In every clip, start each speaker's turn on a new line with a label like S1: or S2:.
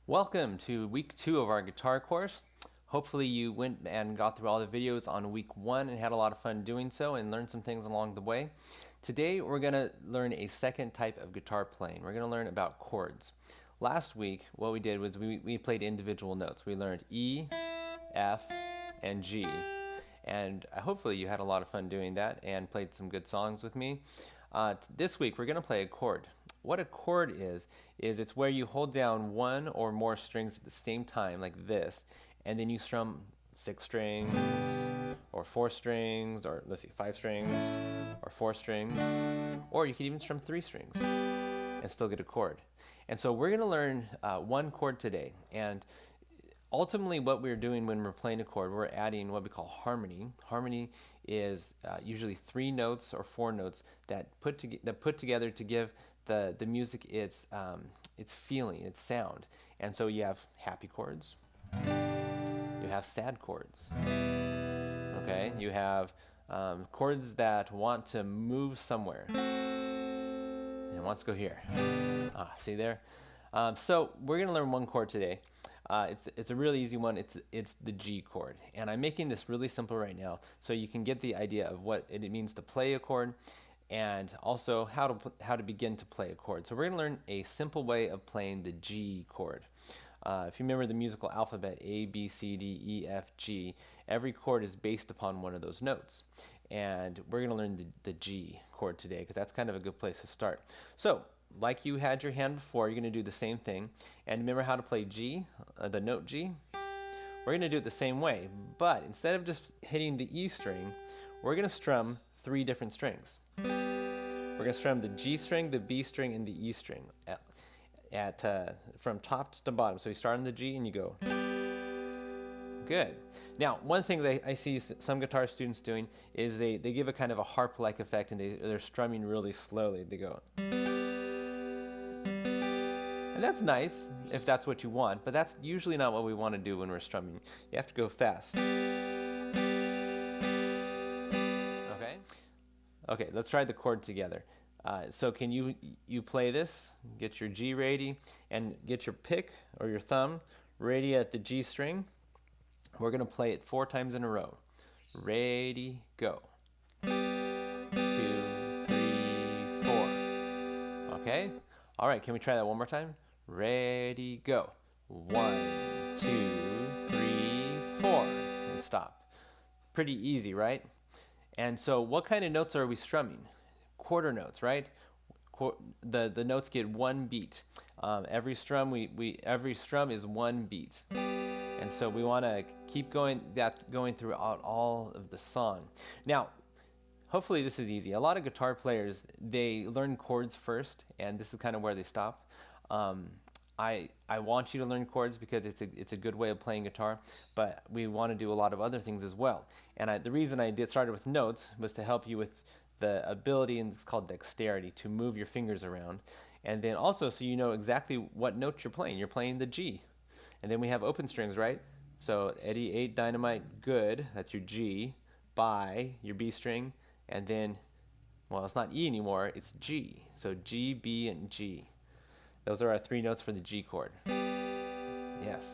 S1: Welcome to week 2 of our guitar course. Hopefully you went and got through all the videos on week 1 and had a lot of fun doing so and learned some things along the way. Today we're going to learn a second type of guitar playing. We're going to learn about chords. Last week what we did was we played individual notes. We learned E, F, and G. And hopefully you had a lot of fun doing that and played some good songs with me. This week we're going to play a chord. What a chord is it's where you hold down one or more strings at the same time, like this, and then you strum 6 strings, or 4 strings, or let's see, 5 strings, or 4 strings, or you can even strum 3 strings and still get a chord. And so we're going to learn one chord today, and ultimately what we're doing when we're playing a chord, we're adding what we call harmony. Harmony is usually 3 notes or 4 notes that put together to give the music its feeling, its sound. And so you have happy chords, you have sad chords, okay? You have chords that want to move somewhere and it wants to go here. See there? So we're going to learn one chord today. It's a really easy one. It's the G chord, and I'm making this really simple right now so you can get the idea of what it means to play a chord and also how to begin to play a chord. So we're going to learn a simple way of playing the G chord. If you remember the musical alphabet, A, B, C, D, E, F, G, every chord is based upon one of those notes. And we're going to learn the G chord today because that's kind of a good place to start. So, like you had your hand before, you're going to do the same thing. And remember how to play G, the note G? We're going to do it the same way, but instead of just hitting the E string, we're going to strum 3 different strings. We're going to strum the G string, the B string, and the E string from top to bottom. So you start on the G and you go. Good. Now, one thing that I see some guitar students doing is they give a kind of a harp-like effect and they're strumming really slowly. They go. And that's nice if that's what you want, but that's usually not what we want to do when we're strumming. You have to go fast. Okay? Okay, let's try the chord together. So can you play this? Get your G ready and get your pick or your thumb ready at the G string. We're going to play it 4 times in a row. Ready, go. 2, 3, 4. Okay? All right, can we try that one more time? Ready, go. 1, 2, 3, 4. And stop. Pretty easy, right? And so what kind of notes are we strumming? Quarter notes, right? The notes get 1 beat. Every strum every strum is 1 beat. And so we want to keep going throughout all of the song. Now, hopefully this is easy. A lot of guitar players, they learn chords first, and this is kind of where they stop. I want you to learn chords because it's a good way of playing guitar, but we want to do a lot of other things as well. And the reason I started with notes was to help you with the ability, and it's called dexterity, to move your fingers around. And then also so you know exactly what note you're playing. You're playing the G. And then we have open strings, right? So Eddie 8 Dynamite, good, that's your G, by, your B string, and then, well, it's not E anymore, it's G. So G, B, and G. Those are our 3 notes for the G chord. Yes.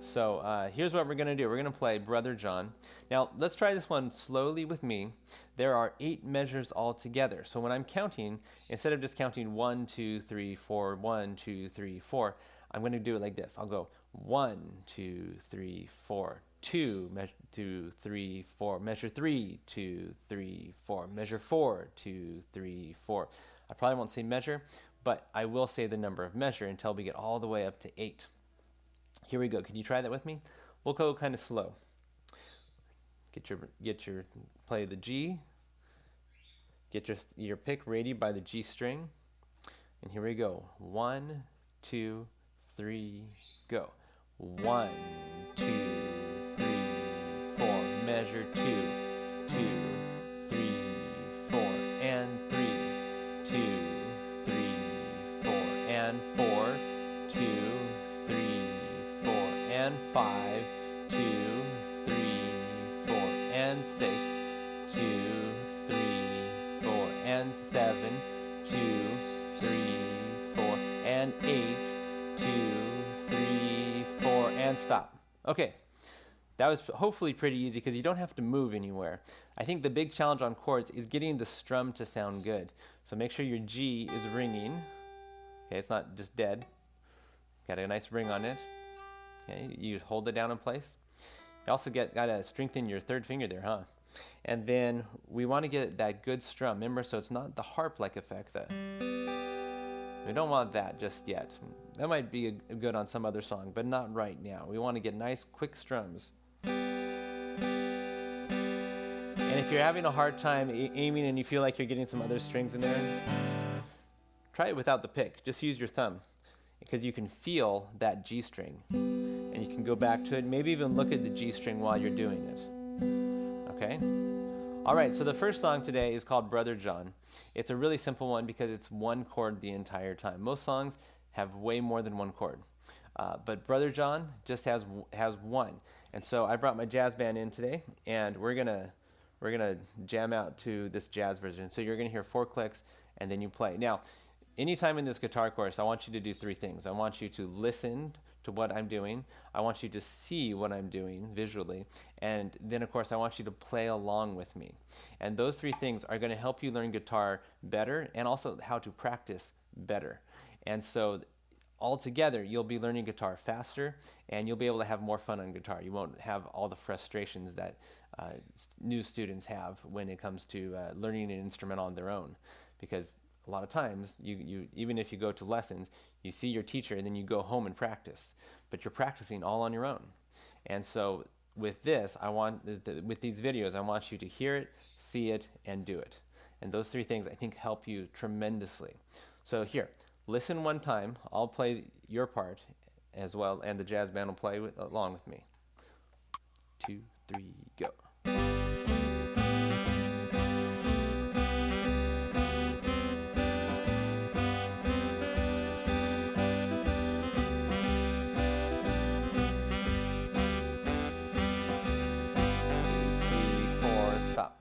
S1: So here's what we're going to do. We're going to play Brother John. Now, let's try this one slowly with me. There are 8 measures all together. So when I'm counting, instead of just counting 1, 2, 3, 4, 1, 2, 3, 4, I'm going to do it like this. I'll go 1, 2, 3, 4, 2, measure 2, 3, 4, measure 3, 2, 3, 4, measure 4, 2, 3, 4. I probably won't say measure, but I will say the number of measure until we get all the way up to 8. Here we go. Can you try that with me? We'll go kind of slow. Play the G. Get your pick ready by the G string. And here we go. 1, 2, 3, go. 1, 2, 3, 4. Measure 2, 2, 3, 4, and 3, 2, 3, 4, and 4, 2, 3, 4, and 5, 2, 3, 4, and 6, 2, 3, 4, and 7, 2, 3, 4, and 8, 2, 3, and stop. Okay, that was hopefully pretty easy because you don't have to move anywhere. I think the big challenge on chords is getting the strum to sound good. So make sure your G is ringing. Okay, it's not just dead. Got a nice ring on it. Okay, you hold it down in place. You also gotta strengthen your third finger there, huh? And then we want to get that good strum. Remember, so it's not the harp-like effect. We don't want that just yet. That might be good on some other song, but not right now. We want to get nice, quick strums. And if you're having a hard time aiming and you feel like you're getting some other strings in there, try it without the pick. Just use your thumb, because you can feel that G string. And you can go back to it, maybe even look at the G string while you're doing it. Okay? All right, so the first song today is called Brother John. It's a really simple one because it's one chord the entire time. Most songs have way more than one chord. But Brother John just has one. And so I brought my jazz band in today, and we're gonna jam out to this jazz version. So you're gonna hear 4 clicks, and then you play. Now, anytime in this guitar course, I want you to do 3 things. I want you to listen to what I'm doing. I want you to see what I'm doing visually. And then, of course, I want you to play along with me. And those 3 things are going to help you learn guitar better and also how to practice better. And so all together, you'll be learning guitar faster and you'll be able to have more fun on guitar. You won't have all the frustrations that new students have when it comes to learning an instrument on their own. Because a lot of times, you even if you go to lessons, you see your teacher and then you go home and practice. But you're practicing all on your own. And so with this, with these videos, I want you to hear it, see it, and do it. And those 3 things, I think, help you tremendously. So here, listen one time. I'll play your part as well, and the jazz band will play along with me. 2, 3, go. 3, 4, stop.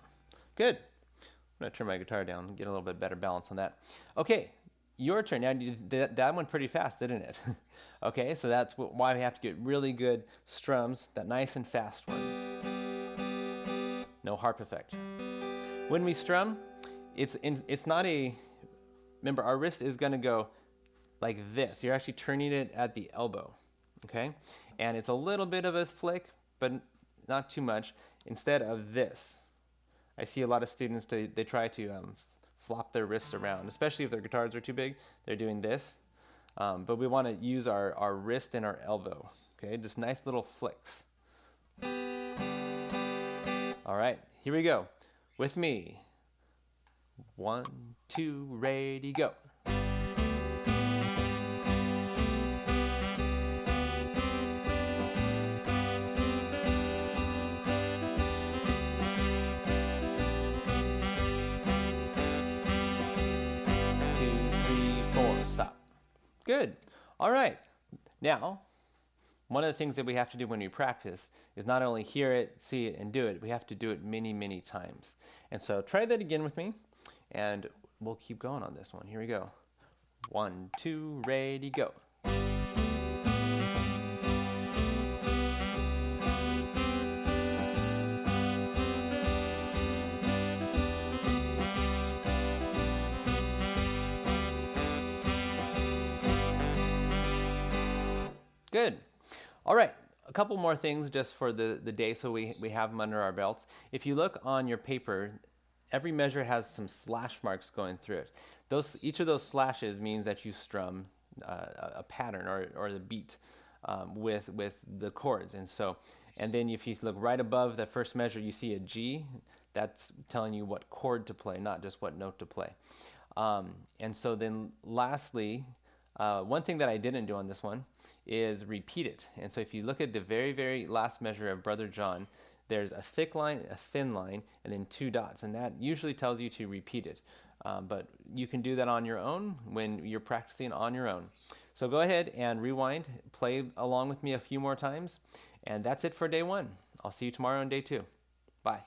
S1: Good. I'm going to turn my guitar down and get a little bit better balance on that. Okay, your turn. Now, that went pretty fast, didn't it? Okay, so that's why we have to get really good strums, that nice and fast ones. No harp effect. When we strum, it's not a, remember, our wrist is going to go like this. You're actually turning it at the elbow, okay? And it's a little bit of a flick, but not too much, instead of this. I see a lot of students, they try to flop their wrists around, especially if their guitars are too big. They're doing this. But we want to use our wrist and our elbow, okay? Just nice little flicks. All right, here we go. With me. 1, 2, ready, go. Good. All right. Now, one of the things that we have to do when we practice is not only hear it, see it, and do it, we have to do it many, many times. And so try that again with me, and we'll keep going on this one. Here we go. 1, 2, ready, go. Good. All right, a couple more things just for the day so we have them under our belts. If you look on your paper, every measure has some slash marks going through it. Each of those slashes means that you strum a pattern or the beat with the chords. And then if you look right above the first measure, you see a G. That's telling you what chord to play, not just what note to play. And so then lastly, one thing that I didn't do on this one is repeat it. And so if you look at the very, very last measure of Brother John, there's a thick line, a thin line, and then 2 dots. And that usually tells you to repeat it. But you can do that on your own when you're practicing on your own. So go ahead and rewind, play along with me a few more times. And that's it for day 1. I'll see you tomorrow on day 2. Bye.